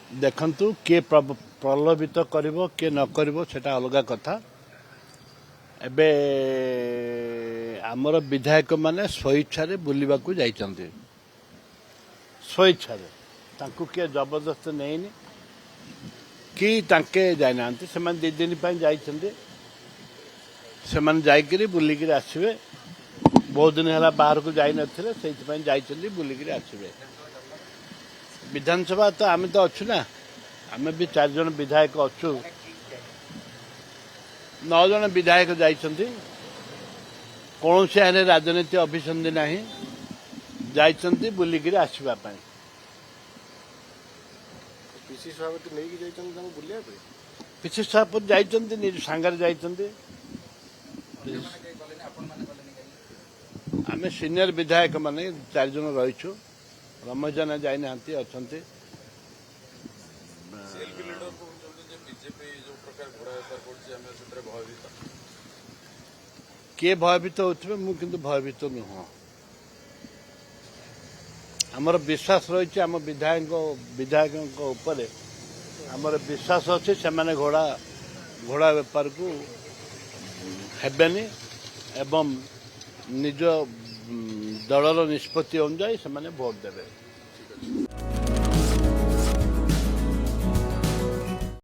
ଦେଖନ୍ତୁ କିଏ ପ୍ରଲୋଭିତ କରିବ କିଏ ନ କରିବ ସେଟା ଅଲଗା କଥା। ଏବେ ଆମର ବିଧାୟକମାନେ ସ୍ୱଇଚ୍ଛାରେ ବୁଲିବାକୁ ଯାଇଛନ୍ତି, ସ୍ୱଇଚ୍ଛାରେ ତାଙ୍କୁ କିଏ ଜବରଦସ୍ତ ନେଇନି କି ତାଙ୍କେ ଯାଇନାହାନ୍ତି। ସେମାନେ 2 ଦିନ ପାଇଁ ଯାଇଛନ୍ତି, ସେମାନେ ଯାଇକରି ବୁଲିକିରି ଆସିବେ। ବହୁତ ଦିନ ହେଲା ବାହାରକୁ ଯାଇନଥିଲେ, ସେଇଥିପାଇଁ ଯାଇଛନ୍ତି, ବୁଲିକିରି ଆସିବେ। ବିଧାନସଭା ତ ଆମେ ତ ଅଛୁ ନା, ଆମେ ବି 4 ଜଣ ବିଧାୟକ ଅଛୁ। 9 ଜଣ ବିଧାୟକ ଯାଇଛନ୍ତି, କୌଣସି ଆଇନରେ ରାଜନୀତି ଅଭିସନ୍ଧି ନାହିଁ, ଯାଇଛନ୍ତି ବୁଲିକିରି ଆସିବା ପାଇଁ। ପିସି ସଭାପତି ନେଇକି ଯାଇଛନ୍ତି ତାଙ୍କୁ ବୁଲିବା ପାଇଁ। ପିସି ସଭାପତି ଯାଇଛନ୍ତି, ନିଜ ସାଙ୍ଗରେ ଯାଇଛନ୍ତି। ଆମେ ସିନିୟର ବିଧାୟକ ମାନେ 4 ଜଣ ରହିଛୁ। ରମେଶ ଜେନା ଯାଇନାହାନ୍ତି, ଅଛନ୍ତି। କିଏ ଭୟଭୀତ ହେଉଥିବେ, ମୁଁ କିନ୍ତୁ ଭୟଭୀତ ନୁହଁ। ଆମର ବିଶ୍ୱାସ ରହିଛି ଆମ ବିଧାୟକଙ୍କ ଉପରେ ଆମର ବିଶ୍ୱାସ ଅଛି, ସେମାନେ ଘୋଡ଼ା ବେପାରକୁ ହେବେନି ଏବଂ ନିଜ ଦଳର ନିଷ୍ପତ୍ତି ଅନୁଯାୟୀ ସେମାନେ ଭୋଟ ଦେବେ।